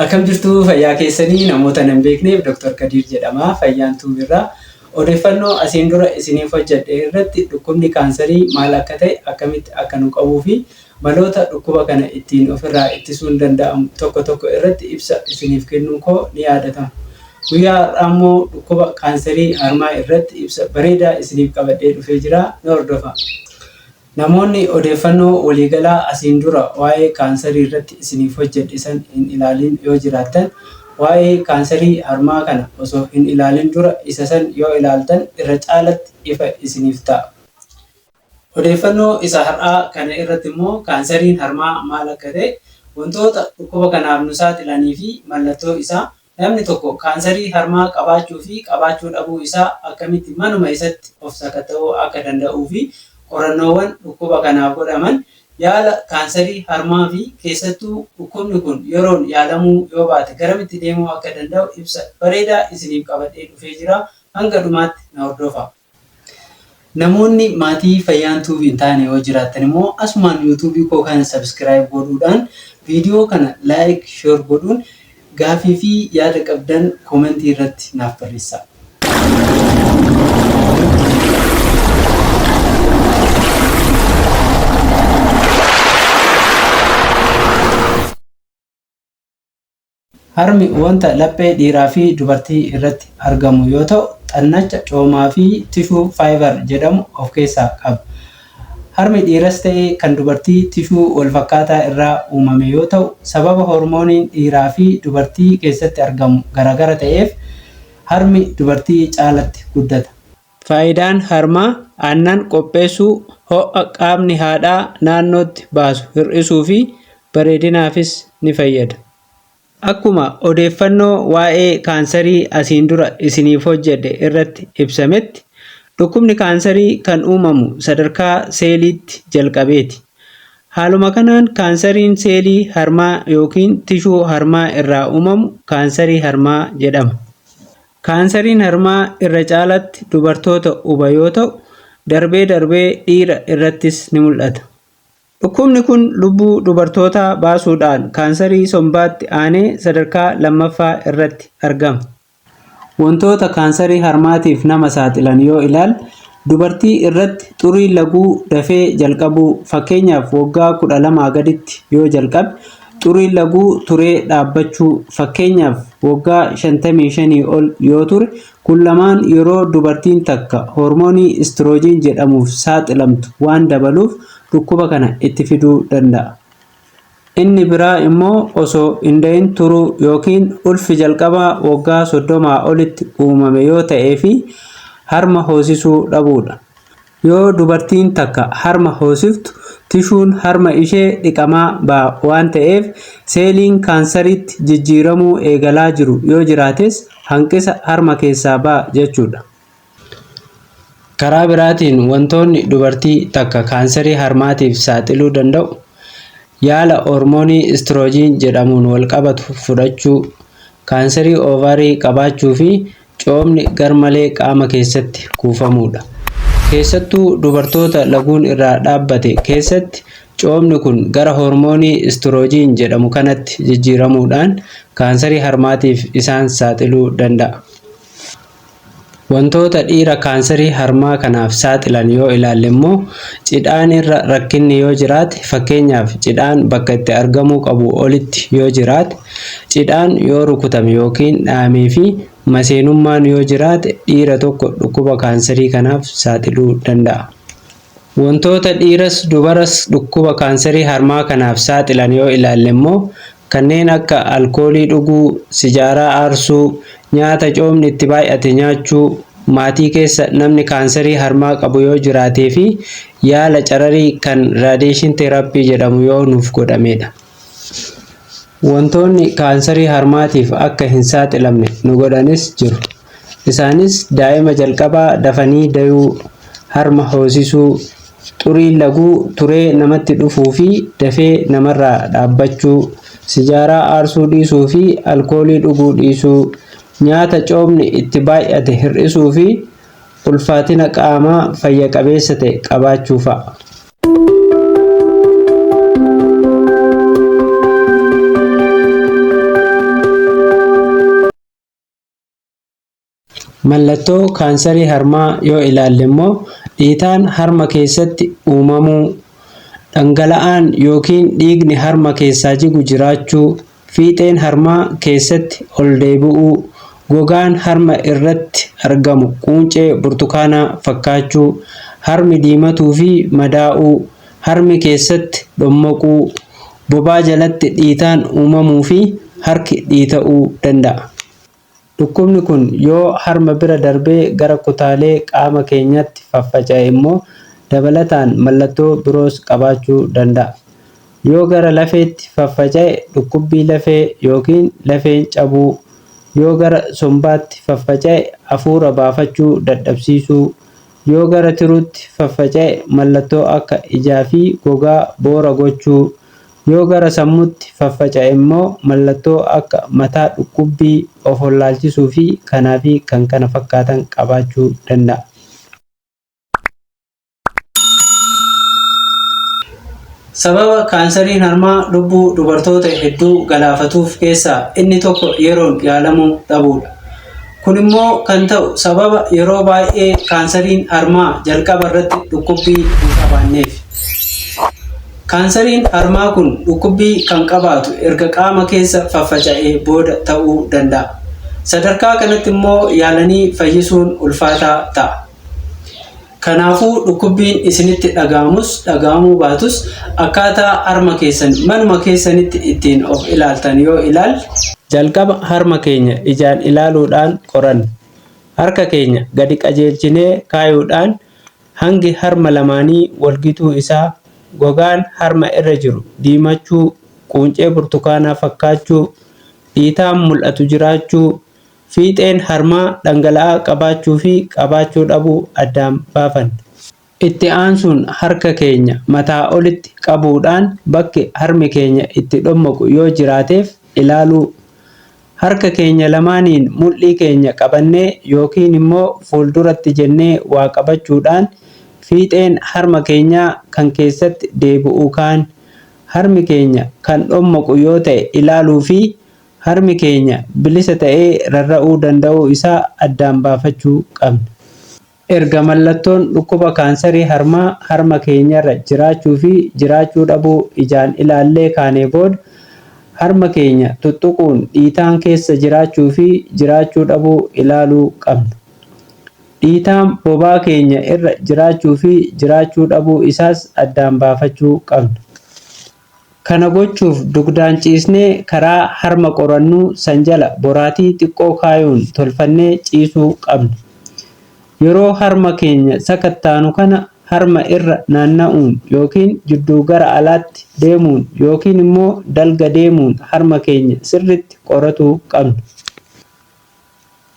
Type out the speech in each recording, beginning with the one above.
Akkam jirtu fayyaa keessanii namoota nan beekneef Dr. Kadir jedhama. Fayyaan tuubirraa odeeffannoo asiin dura isiniif hojjedhe irratti dhukkubni kaansarii maal akka ta'e akkamitti akka nu qabuu fi maloota dhukkuba kana ittiin ofirraa ittisuun danda'amu tokko irratti ibsa isiniif kennuun koo ni yaadatama. Guyyaa har'aa immoo dhukkuba kaansarii harmaa irratti ibsa bareedaa isiniif qabadhee dhufee jira. Na hordofa. Namoonni odeeffannoo waliigalaa asiin dura waa'ee kaansarii irratti isiniif hojjedhe san hin ilaalin yoo jiraattan waa'ee kaansarii harmaa kana osoo hin ilaalin dura isa san yoo ilaaltan irra caalatti ifa isiniif ta'a. Odeeffannoo isa har'aa kana irratti immoo kaansariin harmaa maal akka ta'e, wantoota dhukkuba kanaaf nu saaxilanii fi mallattoo isaa, namni tokko kaansarii harmaa qabaachuu fi qabaachuu dhabuu isaa akkamitti manuma isatti of sakatta'uu akka danda'uu fi qorannoowwan dhukkuba kanaaf godhaman yaala kaansarii harmaa fi keessattuu dhukkubni kun yeroon yaalamuu yoo baate garamitti deemuu akka danda'u ibsa bareedaa isiniif qabadhee dhufee jira. Hanga dhumaatti na hordofa. Namoonni maatii fayyaan tuubii hin taane yoo jiraattan immoo asumaan yuutuubii koo kana sabskiraayib godhuudhaan viidiyoo kana laayik sheer godhuun gaafii fi yaada qabdan koomentii irratti naaf barreessaa. Harmi wanta laphee dhiiraa fi dubartii irratti argamu yoo ta'u, xannacha, coomaa fi tishuu faayibar jedhamu of keessaa qaba. Harmi dhiiras ta'ee kan dubartii tishuu walfakkaataa irraa uumame yoo ta'u, sababa hormooniin dhiiraa fi dubartii keessatti argamu garagara ta'eef harmi dubartii caalatti guddata. Faayidaan harmaa aannan qopheessuu, ho'a qaamni haadhaa naannootti baasu hir'isuu fi bareedinaafis ni fayyada. Akkuma odeeffannoo waa'ee kaansarii asiin dura isiniif hojjedhe irratti ibsametti, dhukkubni kaansarii kan uumamu sadarkaa seeliitti jalqabeeti. Haaluma kanaan kaansariin seelii harmaa yookiin tishuu harmaa irraa uumamu kaansarii harmaa jedhama. Kaansariin harmaa irra caalatti dubartoota huba yoo ta'u, darbee dhiira irrattis ni mul'ata. Dhukkubni kun lubbuu dubartootaa baasuudhaan kaansarii sombaatti aanee sadarkaa lammaffaa irratti argama. Wantoota kaansarii harmaatiif nama saaxilan yoo ilaalle, dubartii irratti xurii laguu dafee jalqabuu, fakkeenyaaf waggaa 12 gaditti yoo jalqabe, xurii laguu turee dhaabbachuu, fakkeenyaaf waggaa 55 ol yoo ture, kun lamaan yeroo dubartiin takka hormoonii istiroojiin jedhamuuf saaxilamtu waan dabaluuf dhukkuba kana itti fiduu danda'a. Inni biraa immoo osoo hin dahin turuu yookiin ulfi jalqabaa waggaa 30 olitti uumame yoo ta'ee fi harma hoosisuu dhabuudha. Yoo dubartiin takka harma hoosiftu, tishuun harma ishee dhiqamaa ba'a waan ta'eef seeliin kaansariitti jijjiiramuu eegalaa jiru yoo jiraates hanqisa harma keessaa ba'a jechuudha. Karaa biraatiin wantoonni dubartii takka kaansarii harmaatiif saaxiluu danda'u, yaala hormoonii istiroojiin jedhamuun wal qabatu fudhachuu, kaansarii oovarii qabaachuu fi coomni garmalee qaama keessatti kuufamuudha. Keessattuu dubartoota laguun irraa dhaabbate keessatti coomni kun gara hormoonii istiroojiin jedhamu kanatti jijjiiramuudhaan kaansarii harmaatiif isaan saaxiluu danda'a. Wantoota dhiira kaansarii harmaa kanaaf saaxilan yoo ilaalle immoo, cidhaan irra rakkinni yoo jiraate, fakkeenyaaf cidhaan bakka itti argamuu qabu olitti yoo jiraate, cidhaan yoo rukutame yookiin dhahamee fi maseenummaan yoo jiraate dhiira tokko dhukkuba kaansarii kanaaf saaxiluu danda'a. Wantoota dhiiras dubaras dhukkuba kaansarii harmaa kanaaf saaxilan yoo ilaalle immoo, kanneen akka alkoolii dhuguu, sijaaraa aarsuu, nyaata coomni itti baay'ate nyaachuu, maatii keessa namni kaansarii harmaa qabu yoo jiraatee fi yaala cararii kan raadiyeeshin teeraappii jedhamu yoo nuuf godhamedha. Wantoonni kaansarii harmaatiif akka hin saaxilamne nu godhanis jiru. Isaanis daa'ima jalqabaa dafanii dayuu, harma hoosisuu, xurii laguu turee namatti dhufuu fi dafee namarraa dhaabbachuu, sijaaraa aarsuu dhiisuu fi alkoolii dhuguu dhiisuu, nyaata coomni itti baay'ate hir'isuu fi ulfaatina qaamaa fayya qabeessa ta'e qabaachuu fa'a. Mallattoo kaansarii harmaa yoo ilaalle immoo dhiitaan harma keessatti uumamuu, dhangala'aan yookiin dhiigni harma keessaa jigu jiraachuu, fiixeen harmaa keessatti ol deebi'uu, gogaan harma irratti argamu quncee burtukaanaa fakkaachuu, harmi diimatuu fi madaa'uu, harmi keessatti dhommaquu, bobaa jalatti dhiitaan uumamuu fi harki dhiita'uu danda'a. Dhukkubni kun yoo harma bira darbee gara kutaalee qaama keenyatti faffaca'e immoo dabalataan mallattoo biroos qabaachuu danda'a. Yoo gara lafeetti faffaca'e dhukkubbii lafee yookiin lafeen cabuu, yoo gara sombaatti faffaca'e hafuura baafachuu dadhabsiisuu, yoo gara tiruutti faffaca'e mallattoo akka ijaa fi gogaa boora gochuu, yoo gara sammuutti faffaca'e immoo mallattoo akka mataa dhukkubbii, of wallaalchisuu fi kanaa fi kan kana fakkaatan qabaachuu danda'a. Sababa kaansariin harmaa lubbuu dubartoota hedduu galaafatuuf keessaa inni tokko yeroon yaalamuu dhabuudha. Kun immoo kan ta'u sababa yeroo baay'ee kaansariin harmaa jalqaba irratti dhukkubbii hin qabaanneef. Kaansariin harmaa kun dhukkubbii kan qabaatu erga qaama keessa faffaca'ee booda ta'uu danda'a. Sadarkaa kanatti immoo yaalanii fayyisuun ulfaataa ta'a. Kanaafuu dhukkubbiin isinitti dhaga'amus dhaga'amuu baatus akkaataa harma keessan manuma keessanitti ittiin of ilaaltan yoo ilaalle, jalqaba harma keenya ijaan ilaaluudhaan qoranna. Harka keenya gadi qajeelchinee kaayuudhaan hangi harma lamaanii walgituu isaa, gogaan harma irra jiru diimachuu, quncee burtukaanaa fakkaachuu, dhiitaan mul'atu jiraachuu, fiixeen harmaa dhangala'aa qabaachuu fi qabaachuu dhabuu addaan baafanna. Itti aansuun harka keenya mataa olitti qabuudhaan bakki harmi keenya itti dhommaqu yoo jiraateef ilaaluu. Harka keenya lamaaniin mul'ii keenya qabannee yookiin immoo fuulduratti jennee waa qabachuudhaan fiixeen harma keenyaa kan keessatti deebi'uu kaan harmi keenya kan dhommaqu yoo ta'e ilaaluu fi harmi keenya bilisa ta'ee rarra'uu danda'uu isaa addaan baafachuu qabna. Erga mallattoon dhukkuba kaansarii harmaa harma keenyarra jiraachuu fi jiraachuu dhabuu ijaan ilaallee kaanee booda harma keenya tuttuquun dhiitaan keessa jiraachuu fi jiraachuu dhabuu ilaaluu qabna. Dhiitaan bobaa keenya irra jiraachuu fi jiraachuu dhabuu isaas addaan baafachuu qabna. Kana gochuuf dugdaan ciisnee karaa harma qorannuu san jala boraatii xiqqoo kaayuun tolfannee ciisuu qabna. Yeroo harma keenya sakattaanu kana harma irra naanna'uun yookiin jidduu gara alaatti deemuun yookiin immoo dalga deemuun harma keenya sirriitti qoratuu qabna.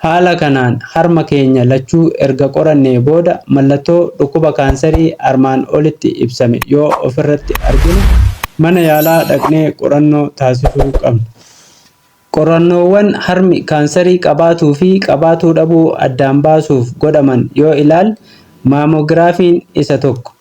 Haala kanaan harma keenya lachuu erga qorannee booda mallattoo dhukkuba kaansarii armaan olitti ibsame yoo ofirratti arginu mana yaalaa dhaqnee qorannoo taasisuu qabna. Qorannoowwan harmi kaansarii qabaatuu fi qabaatuu dhabuu addaan baasuuf godhaman yoo ilaalle maamogiraafiin isa tokko.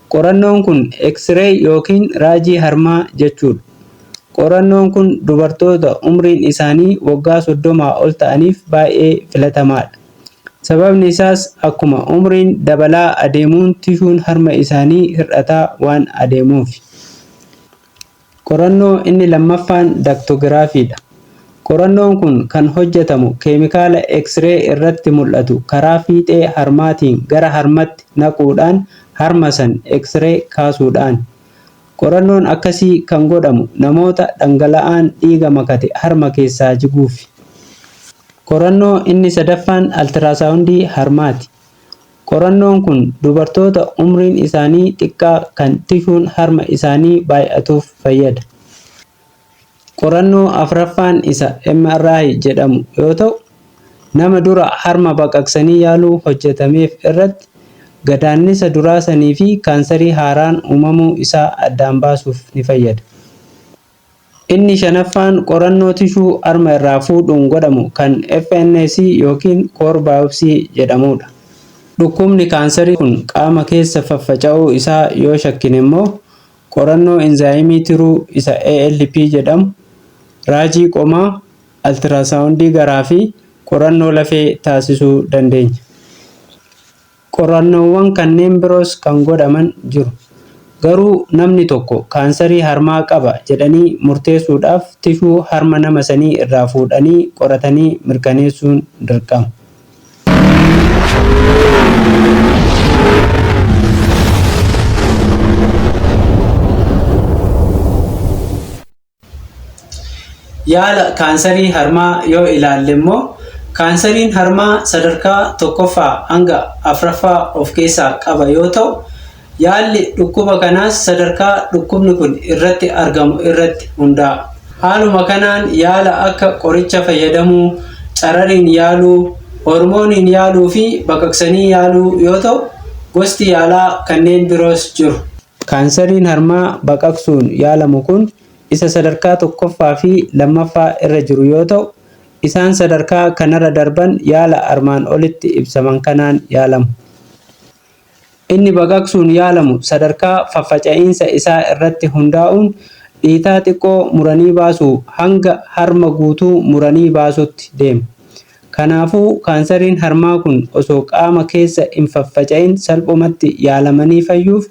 Qorannoon kun X-ray yookiin raajii harmaa jechuudha. Qorannoon kun dubartoota umriin isaanii waggaa 30 ol ta'aniif baay'ee filatamaadha. Sababni isaas akkuma umriin dabalaa adeemuun tishuun harma isaanii hir'ataa waan adeemuuf. Qorannoo inni lammaffaan daktogiraafiidha. Qorannoon kun kan hojjetamu keemikaala X-ray irratti mul'atu karaa fiixee harmaatiin gara harmatti naquudhaan harma san X-ray kaasuudhaan. Qorannoon akkasii kan godhamu namoota dhangala'aan dhiiga makate harma keessaa jiguuf. Qorannoo inni sadaffaan altiraasaawundii harmaati. Qorannoon kun dubartoota umriin isaanii xiqqaa kan tishuun harma isaanii baay'atuuf fayyada. Qorannoo afraffaan isa MRI jedhamu yoo ta'u, nama dura harma baqaqsanii yaaluu hojjetameef irratti gadaannisa duraasanii fi kaansarii haaraan uumamuu isaa addaan baasuuf ni fayyada. Inni shanaffaan qorannoo tishuu harma irraa fuudhuun godhamu kan FNAC yookiin core biopsy jedhamudha. Dhukkubni kaansarii kun qaama keessa faffaca'uu isaa yoo shakkine immoo qorannoo enzaayimii tiruu isa ALP jedhamu, raajii qomaa, altiraasaawundii garaa fi qorannoo lafee taasisuu dandeenya. Qorannoowwan kanneen biroos kan godhaman jiru. Garuu namni tokko kaansarii harmaa qaba jedhanii murteessuudhaaf tishuu harma nama sanii irraa fuudhanii qoratanii mirkaneessuun dirqama. Yaala kaansarii harmaa yoo ilaalle immoo kaansariin harmaa sadarkaa 1ffaa hanga 4ffaa of keessaa qaba yoo ta'u, yaalli dhukkuba kanaas sadarkaa dhukkubni kun irratti argamu irratti hundaa'a. Haaluma kanaan yaala akka qoricha fayyadamuu, carariin yaaluu, hormooniin yaaluu fi baqaqsanii yaaluu yoo ta'u, gosti yaalaa kanneen biroos jiru. Kaansariin harmaa baqaqsuun yaalamu kun isa sadarkaa 1ffaa fi 2ffaa irra jiru yoo ta'u, isaan sadarkaa kanarra darban yaala armaan olitti ibsaman kanaan yaalamu. Inni baqaqsuun yaalamu sadarkaa faffaca'iinsa isaa irratti hundaa'uun dhiitaa xiqqoo muranii baasuu hanga harma guutuu muranii baasutti deema. Kanaafuu kaansariin harmaa kun osoo qaama keessa hin faffaca'in salphumatti yaalamanii fayyuuf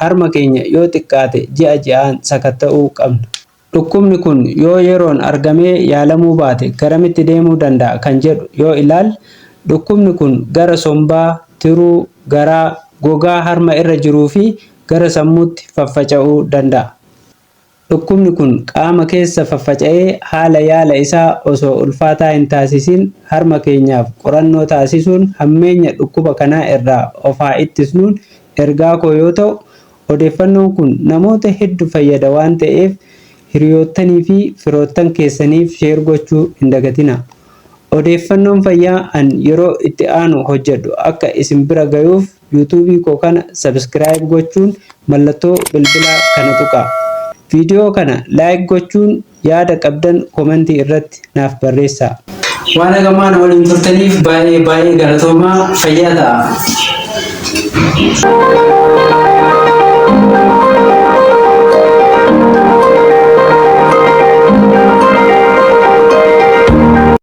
harma keenya yoo xiqqaate ji'a ji'aan sakatta'uu qabna. Dhukkubni kun yoo yeroon argamee yaalamuu baate garamitti deemuu danda'a kan jedhu yoo ilaalle, dhukkubni kun gara sombaa, tiruu, garaa, gogaa harma irra jiruu fi gara sammuutti faffaca'uu danda'a. Dhukkubni kun qaama keessa faffaca'ee haala yaala isaa osoo ulfaataa hin taasisin harma keenyaaf qorannoo taasisuun hammeenya dhukkuba kanaa irraa of haa ittisnuun ergaa koo yoo ta'u, odeeffannoon kun namoota hedduu fayyada waan ta'eef hiriyoottanii fi firoottan keessaniif sheer gochuu hin dagatina. Odeeffannoon fayyaa an yeroo itti aanu hojjedhu akka isin bira gayuuf yuutuubii koo kana sabskiraayib gochuun mallattoo bilbilaa kana tuqaa. Viidiyoo kana laayik gochuun yaada qabdan komentii irratti naaf barreessaa. Waan hagamaan waliin turtaniif baay'ee galatoomaa. Fayyaa ta'a.